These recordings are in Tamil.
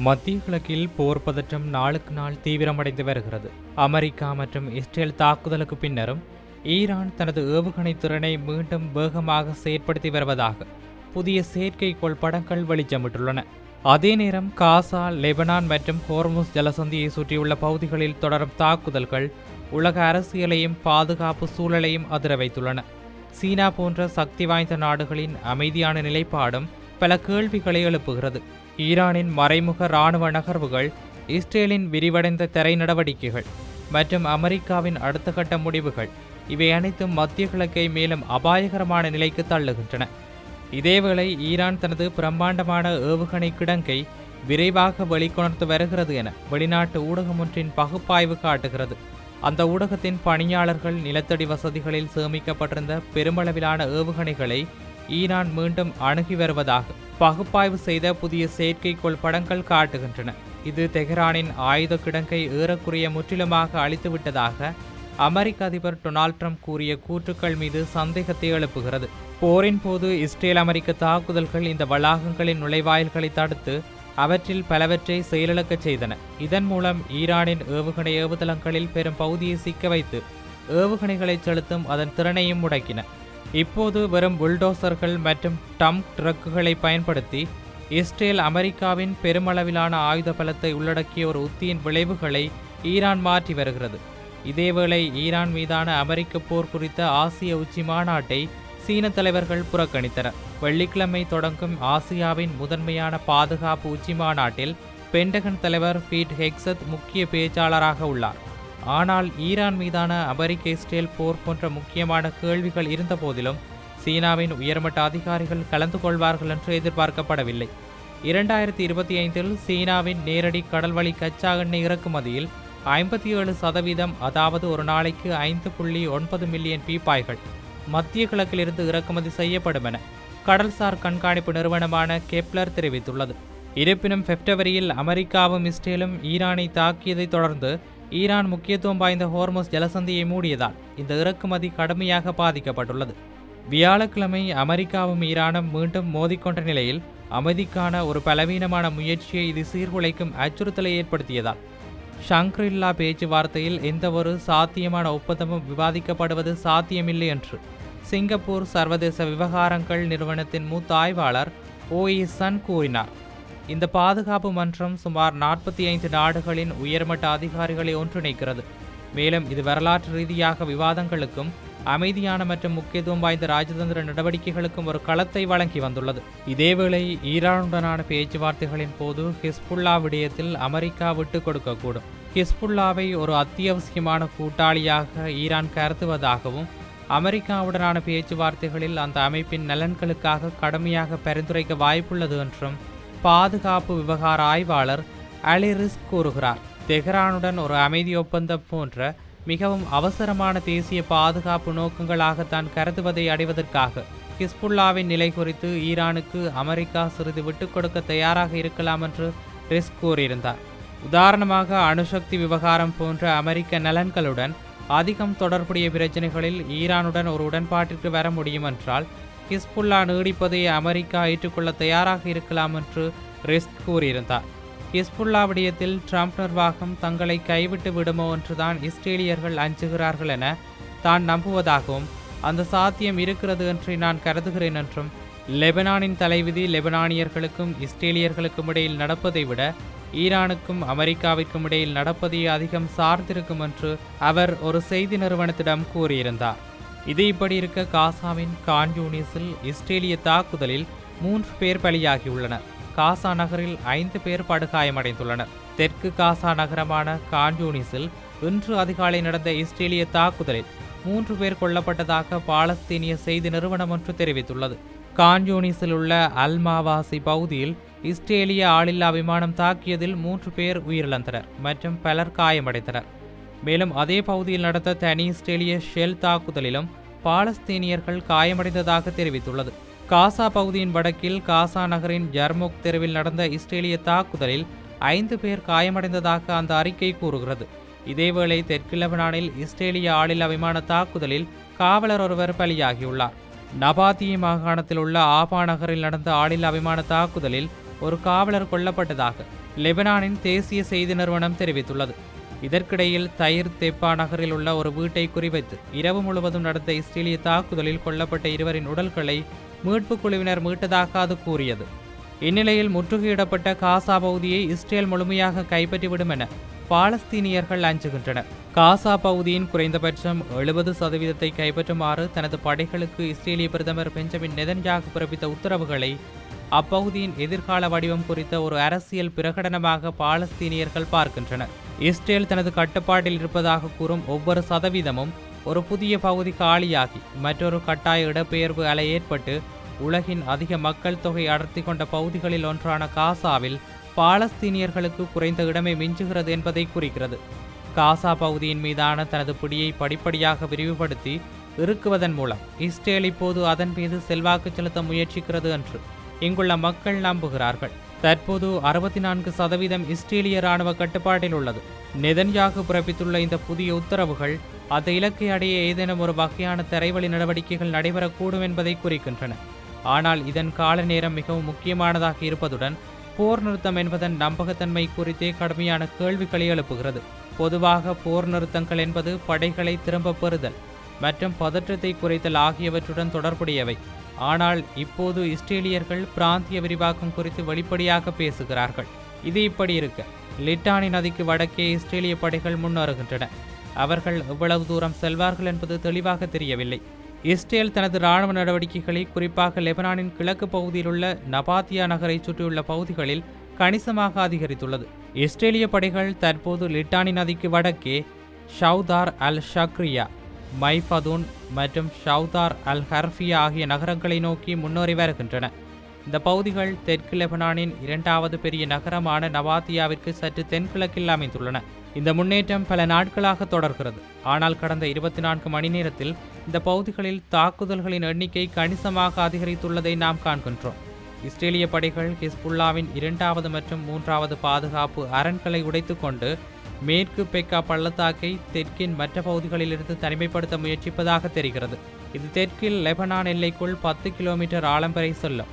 மத்திய கிழக்கில் போர் பதற்றம் நாளுக்கு நாள் தீவிரமடைந்து வருகிறது. அமெரிக்கா மற்றும் இஸ்ரேல் தாக்குதலுக்கு பின்னரும் ஈரான் தனது ஏவுகணை திறனை மீண்டும் வேகமாக செயற்படுத்தி வருவதாக புதிய செயற்கைக்கோள் படங்கள் வெளிச்சமிட்டுள்ளன. அதே நேரம் காசா, லெபனான் மற்றும் ஹோர்முஸ் ஜலசந்தியை சுற்றியுள்ள பகுதிகளில் தொடரும் தாக்குதல்கள் உலக அரசியலையும் பாதுகாப்பு சூழலையும் அதிர வைத்துள்ளன. சீனா போன்ற சக்தி வாய்ந்த நாடுகளின் அமைதியான நிலைப்பாடும் பல கேள்விகளை எழுப்புகிறது. ஈரானின் மறைமுக இராணுவ நகர்வுகள், இஸ்ரேலின் விரிவடைந்த தரை நடவடிக்கைகள் மற்றும் அமெரிக்காவின் அடுத்த கட்ட முடிவுகள் இவை அனைத்தும் மத்திய கிழக்கை மேலும் அபாயகரமான நிலைக்கு தள்ளுகின்றன. இதேவேளை ஈரான் தனது பிரம்மாண்டமான ஏவுகணை கிடங்கை விரைவாக வெளிக்கொணர்ந்து வருகிறது என வெளிநாட்டு ஊடகம் ஒன்றின் பகுப்பாய்வு காட்டுகிறது. அந்த ஊடகத்தின் பணியாளர்கள் நிலத்தடி வசதிகளில் சேமிக்கப்பட்டிருந்த பெருமளவிலான ஏவுகணைகளை ஈரான் மீண்டும் அணுகி வருவதாக பகுப்பாய்வு செய்த புதிய செயற்கைக்கோள் படங்கள் காட்டுகின்றன. இது தெஹ்ரானின் ஆயுத கிடங்கை ஏறக்குறைய முற்றிலுமாக அழித்துவிட்டதாக அமெரிக்க அதிபர் டொனால்ட் ட்ரம்ப் கூறிய கூற்றுக்கள் மீது சந்தேகத்தை எழுப்புகிறது. போரின் போது இஸ்ரேல் அமெரிக்க தாக்குதல்கள் இந்த வளாகங்களின் நுழைவாயில்களை தடுத்து அவற்றில் பலவற்றை செயலிழக்கச் செய்தன. இதன் மூலம் ஈரானின் ஏவுகணை ஏவுதளங்களில் பெரும் பகுதியை சிக்க வைத்து ஏவுகணைகளை செலுத்தும் அதன் திறனையும் முடக்கின. இப்போது வெறும் புல்டோசர்கள் மற்றும் டம்ப் ட்ரக்குகளை பயன்படுத்தி இஸ்ரேல் அமெரிக்காவின் பெருமளவிலான ஆயுத பலத்தை உள்ளடக்கிய ஒரு உத்தியின் விளைவுகளை ஈரான் மாற்றி வருகிறது. இதேவேளை ஈரான் மீதான அமெரிக்க போர் குறித்த ஆசிய உச்சி மாநாட்டை சீன தலைவர்கள் புறக்கணித்தனர். வெள்ளிக்கிழமை தொடங்கும் ஆசியாவின் முதன்மையான பாதுகாப்பு உச்சி மாநாட்டில் பென்டகன் தலைவர் பீட் ஹெக்ஸத் முக்கிய பேச்சாளராக உள்ளார். ஆனால் ஈரான் மீதான அமெரிக்க இஸ்ரேல் போர் போன்ற முக்கியமான கேள்விகள் இருந்த போதிலும் சீனாவின் உயர்மட்ட அதிகாரிகள் கலந்து கொள்வார்கள் என்று எதிர்பார்க்கப்படவில்லை. 2025 சீனாவின் நேரடி கடல்வழி கச்சா எண்ணெய் இறக்குமதியில் 57%, அதாவது ஒரு நாளைக்கு 5.9 மில்லியன் பீப்பாய்கள் மத்திய கிழக்கிலிருந்து இறக்குமதி செய்யப்படும் என கடல்சார் கண்காணிப்பு நிறுவனமான கெப்லர் தெரிவித்துள்ளது. இருப்பினும் பிப்ரவரியில் அமெரிக்காவும் இஸ்ரேலும் ஈரானை தாக்கியதை தொடர்ந்து ஈரான் முக்கியத்துவம் வாய்ந்த ஹோர்முஸ் ஜலசந்தியை மூடியதால் இந்த இறக்குமதி கடுமையாக பாதிக்கப்பட்டுள்ளது. வியாழக்கிழமை அமெரிக்காவும் ஈரானும் மீண்டும் மோதிக்கொண்ட நிலையில் அமைதிக்கான ஒரு பலவீனமான முயற்சியை இது சீர்குலைக்கும் அச்சுறுத்தலை ஏற்படுத்தியதால் ஷங்க்ரில்லா பேச்சுவார்த்தையில் எந்தவொரு சாத்தியமான ஒப்பந்தமும் விவாதிக்கப்படுவது சாத்தியமில்லை என்று சிங்கப்பூர் சர்வதேச விவகாரங்கள் நிறுவனத்தின் மூத்த ஆய்வாளர் ஓஇ சன் கூறினார். இந்த பாதுகாப்பு மன்றம் சுமார் 45 நாடுகளின் உயர்மட்ட அதிகாரிகளை ஒன்றிணைக்கிறது. மேலும் இது வரலாற்று ரீதியாக விவாதங்களுக்கும் அமைதியான மற்றும் முக்கியத்துவம் வாய்ந்த ராஜதந்திர நடவடிக்கைகளுக்கும் ஒரு களத்தை வழங்கி வந்துள்ளது. இதேவேளை ஈரானுடனான பேச்சுவார்த்தைகளின் போது ஹிஸ்புல்லா விடயத்தில் அமெரிக்கா விட்டுக் கொடுக்கக்கூடும். ஹிஸ்புல்லாவை ஒரு அத்தியாவசியமான கூட்டாளியாக ஈரான் கருதுவதாகவும் அமெரிக்காவுடனான பேச்சுவார்த்தைகளில் அந்த அமைப்பின் நலன்களுக்காக கடுமையாக பரிந்துரைக்க வாய்ப்புள்ளது என்றும் பாதுகாப்பு விவகார ஆய்வாளர் அலிரிஸ் கூறுகிறார். தெஹ்ரானுடன் ஒரு அமைதி ஒப்பந்தம் போன்ற மிகவும் அவசரமான தேசிய பாதுகாப்பு நோக்கங்களாகத்தான் கருதுவதை அடைவதற்காக ஹிஸ்புல்லாவின் நிலை குறித்து ஈரானுக்கு அமெரிக்கா சிறிது விட்டுக் கொடுக்க தயாராக இருக்கலாம் என்று ரிஸ் கூறியிருந்தார். உதாரணமாக அணுசக்தி விவகாரம் போன்ற அமெரிக்க நலன்களுடன் அதிகம் தொடர்புடைய பிரச்சனைகளில் ஈரானுடன் ஒரு உடன்பாட்டிற்கு வர முடியும் என்றால் ஹிஸ்புல்லா நீடிப்பதை அமெரிக்கா ஏற்றுக்கொள்ள தயாராக இருக்கலாம் என்று ரிஸ் கூறியிருந்தார். ஹிஸ்புல்லா விடயத்தில் ட்ரம்ப் நிர்வாகம் தங்களை கைவிட்டு விடுமோ என்றுதான் இஸ்ரேலியர்கள் அஞ்சுகிறார்கள் என தான் நம்புவதாகவும் அந்த சாத்தியம் இருக்கிறது என்று நான் கருதுகிறேன் என்றும் லெபனானின் தலைவிதி லெபனானியர்களுக்கும் இஸ்ரேலியர்களுக்கும் இடையில் நடப்பதை விட ஈரானுக்கும் அமெரிக்காவிற்கும் இடையில் நடப்பதை அதிகம் சார்ந்திருக்கும் என்று அவர் ஒரு செய்தி நிறுவனத்திடம் கூறியிருந்தார். இது இப்படி இருக்க காசாவின் கான் யூனிஸில் இஸ்ரேலிய தாக்குதலில் 3 பேர் பலியாகியுள்ளனர். காசா நகரில் 5 பேர் படுகாயமடைந்துள்ளனர். தெற்கு காசா நகரமான கான் யூனிஸில் இன்று அதிகாலை நடந்த இஸ்ரேலிய தாக்குதலில் 3 பேர் கொல்லப்பட்டதாக பாலஸ்தீனிய செய்தி நிறுவனம் ஒன்று தெரிவித்துள்ளது. கான் யூனிஸில் உள்ள அல் மாவாசி பகுதியில் இஸ்ரேலிய ஆளில்லா விமானம் தாக்கியதில் 3 பேர் உயிரிழந்தனர் மற்றும் பலர் காயமடைந்தனர். மேலும் அதே பகுதியில் நடந்த தனி இஸ்ரேலிய ஷெல் தாக்குதலிலும் பாலஸ்தீனியர்கள் காயமடைந்ததாக தெரிவித்துள்ளது. காசா பகுதியின் வடக்கில் காசா நகரின் ஜர்முக் தெருவில் நடந்த இஸ்ரேலிய தாக்குதலில் 5 பேர் காயமடைந்ததாக அந்த அறிக்கை கூறுகிறது. இதேவேளை தெற்கு லெபனானில் இஸ்ரேலிய ஆளில்லா விமான தாக்குதலில் காவலர் ஒருவர் பலியாகியுள்ளார். நபாத்திய மாகாணத்தில் உள்ள ஆபா நகரில் நடந்த ஆளில்லா விமான தாக்குதலில் ஒரு காவலர் கொல்லப்பட்டதாக லெபனானின் தேசிய செய்தி நிறுவனம் தெரிவித்துள்ளது. இதற்கிடையில் தைர் தெப்பா நகரில் உள்ள ஒரு வீட்டை குறிவைத்து இரவு முழுவதும் நடந்த இஸ்ரேலிய தாக்குதலில் கொல்லப்பட்ட இருவரின் உடல்களை மீட்புக் குழுவினர் மீட்டதாக அது கூறியது. இந்நிலையில் முற்றுகையிடப்பட்ட காசா பகுதியை இஸ்ரேல் முழுமையாக கைப்பற்றிவிடும் என பாலஸ்தீனியர்கள் அஞ்சுகின்றனர். காசா பகுதியின் குறைந்தபட்சம் 70% கைப்பற்றுமாறு தனது படைகளுக்கு இஸ்ரேலிய பிரதமர் பெஞ்சமின் நெதன்யாகு பிறப்பித்த உத்தரவுகளை அப்பகுதியின் எதிர்கால வடிவம் குறித்த ஒரு அரசியல் பிரகடனமாக பாலஸ்தீனியர்கள் பார்க்கின்றனர். இஸ்ரேல் தனது கட்டுப்பாட்டில் இருப்பதாக கூறும் ஒவ்வொரு சதவீதமும் ஒரு புதிய பகுதி காலியாகி மற்றொரு கட்டாய இடப்பெயர்வு அலை ஏற்பட்டு உலகின் அதிக மக்கள் தொகை அடர்த்தி கொண்ட பகுதிகளில் ஒன்றான காசாவில் பாலஸ்தீனியர்களுக்கு குறைந்த இடமே மிஞ்சுகிறது என்பதை குறிக்கிறது. காசா பகுதியின் மீதான தனது பிடியை படிப்படியாக விரிவுபடுத்தி இறுக்குவதன் மூலம் இஸ்ரேல் இப்போது அதன் மீது செல்வாக்கு செலுத்த முயற்சிக்கிறது என்று இங்குள்ள மக்கள் நம்புகிறார்கள். தற்போது 64% இஸ்ரேலிய இராணுவ கட்டுப்பாட்டில் உள்ளது. நெதன்யாகு பிறப்பித்துள்ள இந்த புதிய உத்தரவுகள் அந்த இலக்கை அடைய ஏதேனும் ஒரு வகையான தரைவழி நடவடிக்கைகள் நடைபெறக்கூடும் என்பதை குறிக்கின்றன. ஆனால் இதன் கால நேரம் மிகவும் முக்கியமானதாக இருப்பதுடன் போர் நிறுத்தம் என்பதன் நம்பகத்தன்மை குறித்தே கடுமையான கேள்விகளை எழுப்புகிறது. பொதுவாக போர் நிறுத்தங்கள் என்பது படைகளை திரும்பப் பெறுதல் மற்றும் பதற்றத்தை குறைத்தல் ஆகியவற்றுடன் தொடர்புடையவை. ஆனால் இப்போது இஸ்ரேலியர்கள் பிராந்திய விரிவாக்கம் குறித்து வெளிப்படையாக பேசுகிறார்கள். இது இப்படி இருக்க லிட்டானி நதிக்கு வடக்கே இஸ்ரேலிய படைகள் முன்னேறுகின்றன. அவர்கள் எவ்வளவு தூரம் செல்வார்கள் என்பது தெளிவாக தெரியவில்லை. இஸ்ரேல் தனது இராணுவ நடவடிக்கைகளை குறிப்பாக லெபனானின் கிழக்கு பகுதியில் உள்ள நபாத்தியா நகரை சுற்றியுள்ள பகுதிகளில் கணிசமாக அதிகரித்துள்ளது. இஸ்ரேலிய படைகள் தற்போது லிட்டானி நதிக்கு வடக்கே ஷவுதார் அல் ஷக்ரியா, மைஃபதூன் மற்றும் ஷவுதார் அல் ஹர்ஃபியா ஆகிய நகரங்களை நோக்கி முன்னேறி வருகின்றன. இந்த பகுதிகள் தெற்கு லெபனானின் இரண்டாவது பெரிய நகரமான நபாத்தியாவிற்கு சற்று தென்கிழக்கில் அமைந்துள்ளன. இந்த முன்னேற்றம் பல நாட்களாக தொடர்கிறது. ஆனால் கடந்த 24 மணி நேரத்தில் இந்த பகுதிகளில் தாக்குதல்களின் எண்ணிக்கை கணிசமாக அதிகரித்துள்ளதை நாம் காண்கின்றோம். இஸ்ரேலிய படைகள் ஹிஸ்புல்லாவின் 2வது மற்றும் 3வது பாதுகாப்பு அரண்களை உடைத்துக்கொண்டு மேற்கு பெக்கா பள்ளத்தாக்கை தெற்கின் மற்ற பகுதிகளிலிருந்து தனிமைப்படுத்த முயற்சிப்பதாக தெரிகிறது. இது தெற்கில் லெபனான் எல்லைக்குள் 10 கிலோமீட்டர் ஆழம் வரை செல்லும்.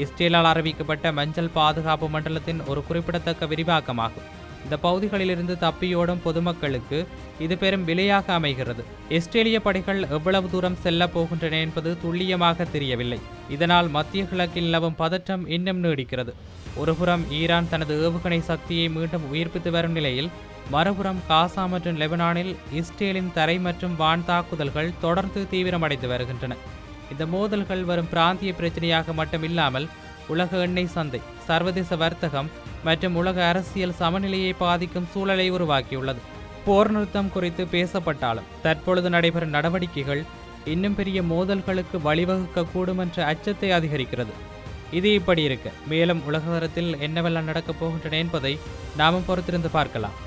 இஸ்ரேலால் அறிவிக்கப்பட்ட மஞ்சள் பாதுகாப்பு மண்டலத்தின் ஒரு குறிப்பிடத்தக்க விரிவாக்கமாகும். இந்த பகுதிகளிலிருந்து தப்பியோடும் பொதுமக்களுக்கு இது பெரும் விலையாக அமைகிறது. இஸ்ரேலிய படைகள் எவ்வளவு தூரம் செல்ல போகின்றன என்பது துல்லியமாக தெரியவில்லை. இதனால் மத்திய கிழக்கில் நிலவும் பதற்றம் இன்னும் நீடிக்கிறது. ஒருபுறம் ஈரான் தனது ஏவுகணை சக்தியை மீண்டும் உயிர்ப்பித்து வரும் நிலையில், மறுபுறம் காசா மற்றும் லெபனானில் இஸ்ரேலின் தரை மற்றும் வான் தாக்குதல்கள் தொடர்ந்து தீவிரமடைந்து வருகின்றன. இந்த மோதல்கள் வரும் பிராந்திய பிரச்சனையாக மட்டுமில்லாமல் உலக எண்ணெய் சந்தை, சர்வதேச வர்த்தகம் மற்றும் உலக அரசியல் சமநிலையை பாதிக்கும் சூழலை உருவாக்கியுள்ளது. போர் நிறுத்தம் குறித்து பேசப்பட்டாலும் தற்பொழுது நடைபெறும் நடவடிக்கைகள் இன்னும் பெரிய மோதல்களுக்கு வழிவகுக்கக்கூடும் என்ற அச்சத்தை அதிகரிக்கிறது. இது இப்படி இருக்க மேலும் உலக தரத்தில் என்னவெல்லாம் நடக்கப் போகின்றன என்பதை நாமும் பொறுத்திருந்து பார்க்கலாம்.